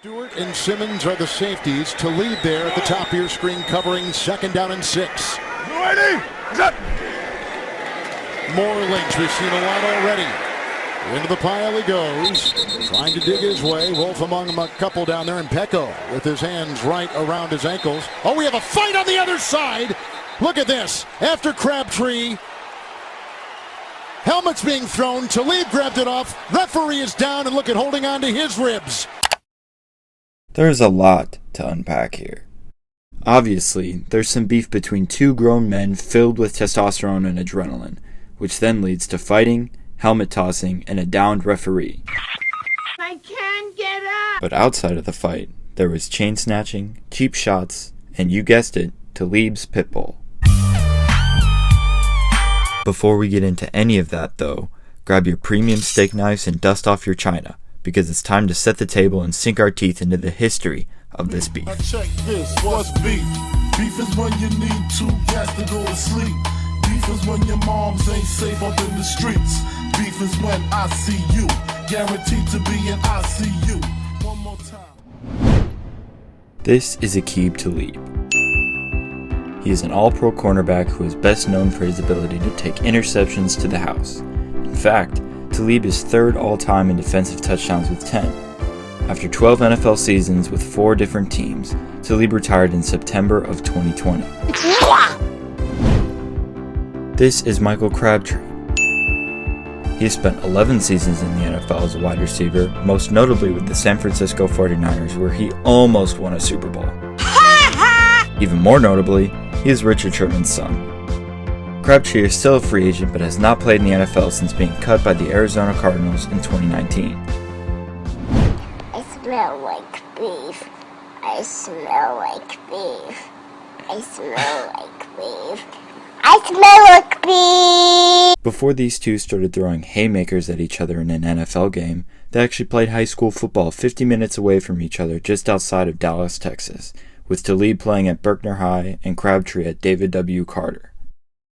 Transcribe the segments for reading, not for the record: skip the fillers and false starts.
Stewart and Simmons are the safeties. Talib there at the top of your screen covering 2nd down and 6. Ready? More links. We've seen a lot already. Into the pile he goes, trying to dig his way. Wolf among them, a couple down there, and Pecco with his hands right around his ankles. Oh, we have a fight on the other side. Look at this. After Crabtree, helmet's being thrown. Talib grabbed it off. Referee is down, and look at holding on to his ribs. There's a lot to unpack here. Obviously, there's some beef between two grown men filled with testosterone and adrenaline, which then leads to fighting, helmet tossing, and a downed referee. I can't get up! But outside of the fight, there was chain snatching, cheap shots, and you guessed it, Talib's pit bull. Before we get into any of that though, grab your premium steak knives and dust off your china, because it's time to set the table and sink our teeth into the history of this beef. Check this, what's beef? Beef is when you need 2 gas to go to sleep. Beef is when your moms ain't safe up in the streets. Beef is when I see you, guaranteed to be in ICU. One more time. This is Aqib Talib. He is an all-pro cornerback who is best known for his ability to take interceptions to the house. In fact, Talib is 3rd all-time in defensive touchdowns with 10. After 12 NFL seasons with 4 different teams, Talib retired in September of 2020. This is Michael Crabtree. He has spent 11 seasons in the NFL as a wide receiver, most notably with the San Francisco 49ers, where he almost won a Super Bowl. Even more notably, he is Richard Sherman's son. Crabtree is still a free agent but has not played in the NFL since being cut by the Arizona Cardinals in 2019. I smell like beef. I smell like beef. I smell like beef. I smell like beef! Before these two started throwing haymakers at each other in an NFL game, they actually played high school football 50 minutes away from each other just outside of Dallas, Texas, with Talib playing at Berkner High and Crabtree at David W. Carter.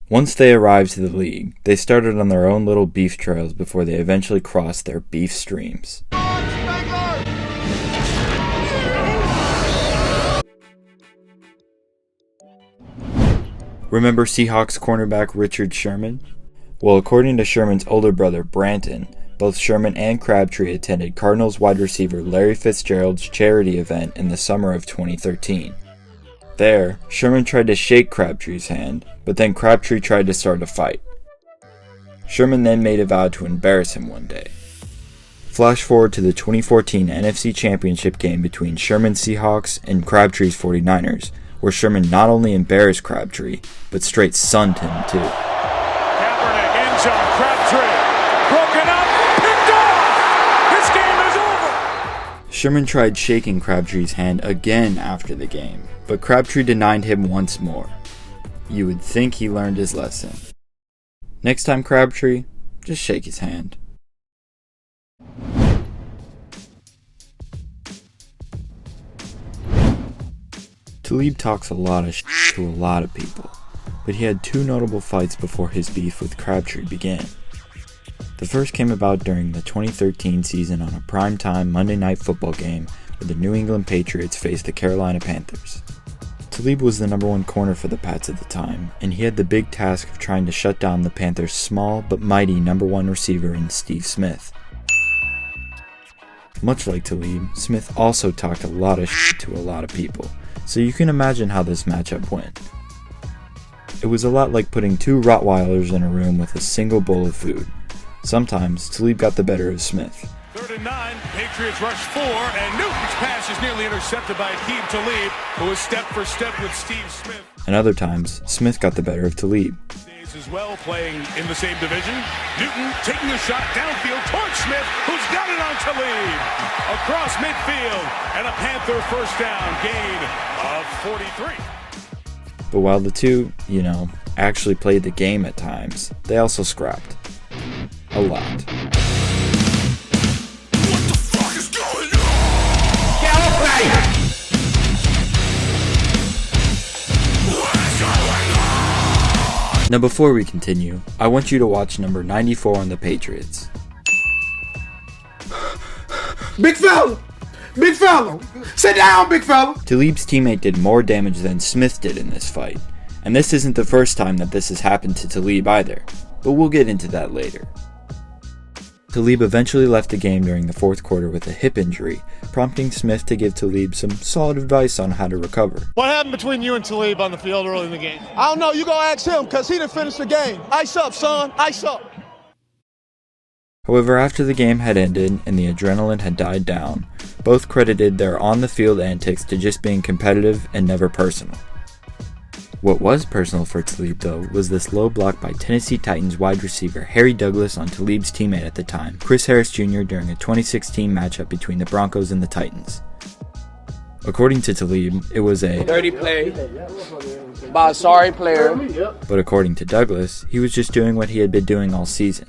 Once they arrived to the league, they started on their own little beef trails before they eventually crossed their beef streams. Remember Seahawks cornerback Richard Sherman? Well, according to Sherman's older brother Branton, both Sherman and Crabtree attended Cardinals wide receiver Larry Fitzgerald's charity event in the summer of 2013. There, Sherman tried to shake Crabtree's hand, but then Crabtree tried to start a fight. Sherman then made a vow to embarrass him one day. Flash forward to the 2014 NFC Championship game between Sherman's Seahawks and Crabtree's 49ers, where Sherman not only embarrassed Crabtree, but straight sunned him too. Kaepernick, end zone, Crabtree, broken up, picked off! This game is over! Sherman tried shaking Crabtree's hand again after the game, but Crabtree denied him once more. You would think he learned his lesson. Next time, Crabtree, just shake his hand. Talib talks a lot of shit to a lot of people, but he had 2 notable fights before his beef with Crabtree began. The first came about during the 2013 season on a primetime Monday Night Football game where the New England Patriots faced the Carolina Panthers. Talib was the number 1 corner for the Pats at the time, and he had the big task of trying to shut down the Panthers' small but mighty number 1 receiver in Steve Smith. Much like Talib, Smith also talked a lot of shit to a lot of people, so you can imagine how this matchup went. It was a lot like putting 2 Rottweilers in a room with a single bowl of food. Sometimes, Talib got the better of Smith. 3rd and 9, Patriots rush 4, and Newton's pass is nearly intercepted by Aqib Talib, who is step for step with Steve Smith. And other times, Smith got the better of Talib. As well, playing in the same division. Newton taking a shot downfield towards Smith, who's got it on Talib. Across midfield, and a Panther first down, gain of 43. But while the two, actually played the game at times, they also scrapped. A lot. What the fuck is going on? Get away! What's going on? Now before we continue, I want you to watch number 94 on the Patriots. Big fella! Big fella. Sit down, big fella. Talib's teammate did more damage than Smith did in this fight, and this isn't the first time that this has happened to Talib either, but we'll get into that later. Talib eventually left the game during the fourth quarter with a hip injury, prompting Smith to give Talib some solid advice on how to recover. What happened between you and Talib on the field early in the game? I don't know. You gonna ask him because he done finished the game. Ice up, son. Ice up. However, after the game had ended and the adrenaline had died down, both credited their on-the-field antics to just being competitive and never personal. What was personal for Talib, though, was this low block by Tennessee Titans wide receiver Harry Douglas on Talib's teammate at the time, Chris Harris Jr., during a 2016 matchup between the Broncos and the Titans. According to Talib, it was a dirty play by a sorry player. But according to Douglas, he was just doing what he had been doing all season.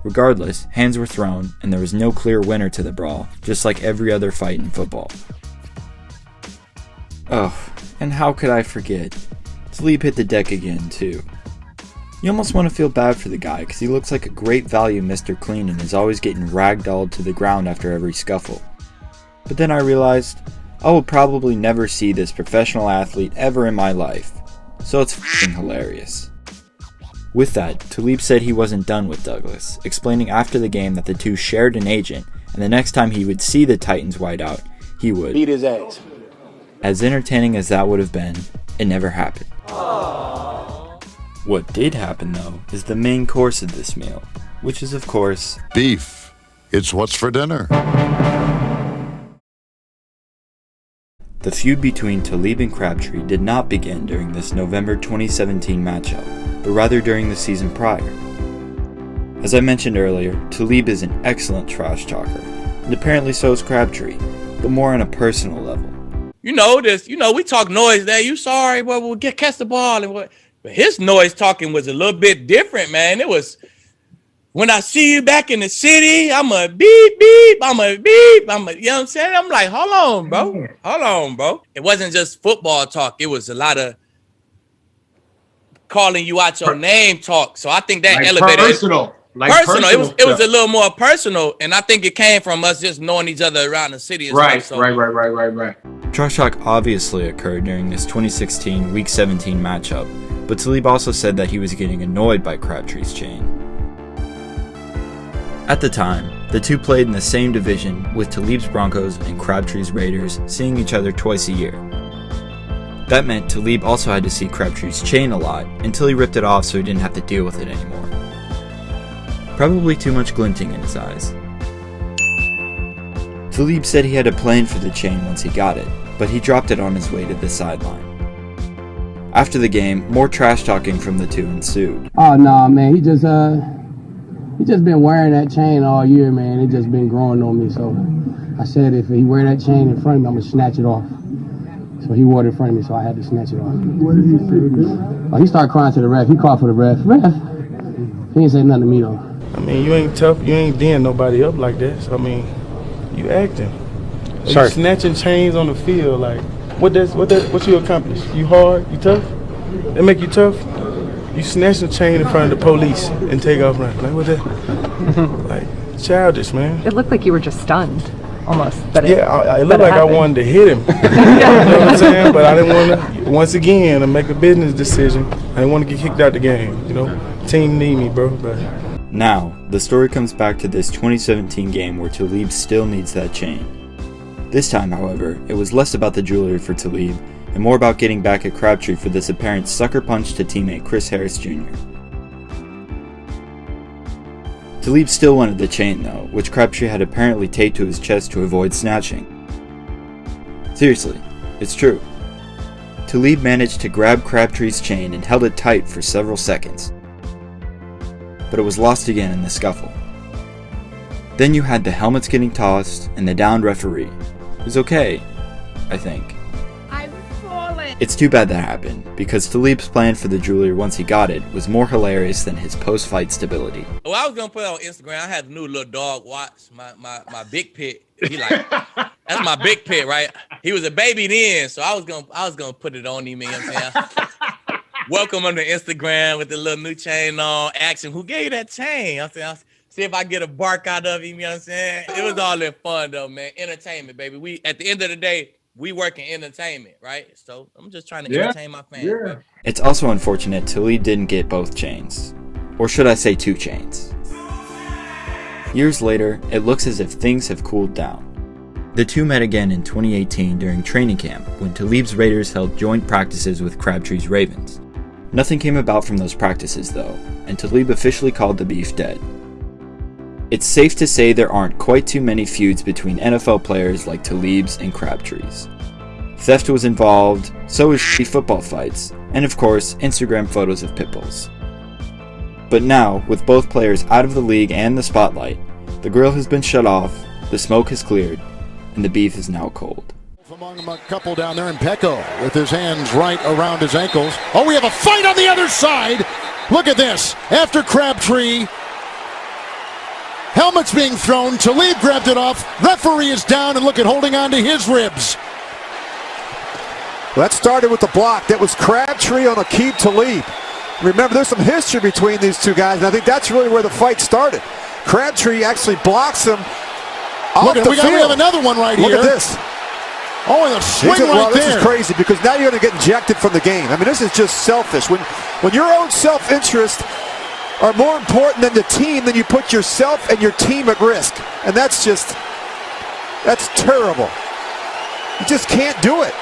Regardless, hands were thrown, and there was no clear winner to the brawl, just like every other fight in football. Oh, and how could I forget? Talib hit the deck again, too. You almost want to feel bad for the guy, because he looks like a great value Mr. Clean and is always getting ragdolled to the ground after every scuffle. But then I realized, I will probably never see this professional athlete ever in my life, so it's f***ing hilarious. With that, Talib said he wasn't done with Douglas, explaining after the game that the two shared an agent, and the next time he would see the Titans wideout, he would beat his ass. As entertaining as that would have been, it never happened. What did happen, though, is the main course of this meal, which is, of course, beef. It's what's for dinner. The feud between Talib and Crabtree did not begin during this November 2017 matchup, but rather during the season prior. As I mentioned earlier, Talib is an excellent trash talker, and apparently so is Crabtree, but more on a personal level. You know this. You know we talk noise there. You sorry, but we'll catch the ball and what. But his noise talking was a little bit different, man. It was when I see you back in the city, I'm a beep beep. I'm a beep. You know what I'm saying? I'm like, hold on, bro. It wasn't just football talk. It was a lot of calling you out your name talk. So I think that like elevated personal. It was a little more personal, and I think it came from us just knowing each other around the city. And right, stuff, so. right. Trash talk obviously occurred during this 2016 Week 17 matchup, but Talib also said that he was getting annoyed by Crabtree's chain. At the time, the two played in the same division, with Talib's Broncos and Crabtree's Raiders seeing each other twice a year. That meant Talib also had to see Crabtree's chain a lot, until he ripped it off so he didn't have to deal with it anymore. Probably too much glinting in his eyes. Talib said he had a plan for the chain once he got it, but he dropped it on his way to the sideline. After the game, more trash talking from the two ensued. Oh no, man, he just been wearing that chain all year, man. It just been growing on me. So I said if he wear that chain in front of me, I'm gonna snatch it off. So he wore it in front of me, so I had to snatch it off. What did he say? Oh, he started crying to the ref. He called for the ref. He didn't say nothing to me though. I mean, you ain't tough. You ain't ding nobody up like that. So I mean, you acting. Sure. You snatching chains on the field. Like, what you accomplish? You hard? You tough? That make you tough? You snatch the chain in front of the police and take off running. Like, what that? Like, childish, man. It looked like you were just stunned, almost. But it looked like I wanted to hit him. You know what I'm saying? But I didn't want to, once again, to make a business decision. I didn't want to get kicked out the game. You know, team need me, bro. But now, the story comes back to this 2017 game where Talib still needs that chain. This time, however, it was less about the jewelry for Talib and more about getting back at Crabtree for this apparent sucker punch to teammate Chris Harris Jr. Talib still wanted the chain though, which Crabtree had apparently taped to his chest to avoid snatching. Seriously, it's true. Talib managed to grab Crabtree's chain and held it tight for several seconds, but it was lost again in the scuffle. Then you had the helmets getting tossed and the downed referee. It was okay, I think. It's too bad that happened, because Talib's plan for the jewelry once he got it was more hilarious than his post-fight stability. Well, I was gonna put it on Instagram. I had a new little dog watch my big pit. He like that's my big pit, right? He was a baby then, so I was gonna put it on him. You know what I'm saying? Welcome on the Instagram with the little new chain on. Ask him who gave you that chain. I'm saying, See if I get a bark out of him, you know what I'm saying? It was all in fun though, man. Entertainment, baby. We at the end of the day, we work in entertainment, right? So I'm just trying to entertain my fans. Yeah. Baby. It's also unfortunate Talib didn't get both chains. Or should I say 2 chains. Years later, it looks as if things have cooled down. The two met again in 2018 during training camp when Talib's Raiders held joint practices with Crabtree's Ravens. Nothing came about from those practices though, and Talib officially called the beef dead. It's safe to say there aren't quite too many feuds between NFL players like Talib's and Crabtree's. Theft was involved, so is shitty football fights, and of course, Instagram photos of pit bulls. But now, with both players out of the league and the spotlight, the grill has been shut off, the smoke has cleared, and the beef is now cold. Among them, a couple down there, and Pecco with his hands right around his ankles. Oh, we have a fight on the other side. Look at this. After Crabtree, helmet's being thrown. Talib grabbed it off. Referee is down, and look at holding on to his ribs. Well, that started with the block. That was Crabtree on Aqib Talib. Remember, there's some history between these two guys, and I think that's really where the fight started. Crabtree actually blocks him off the field. We have another one right here. Look at this. Oh, and a swing right there. This is crazy because now you're going to get ejected from the game. I mean, this is just selfish. When your own self-interest are more important than the team, then you put yourself and your team at risk. And that's terrible. You just can't do it.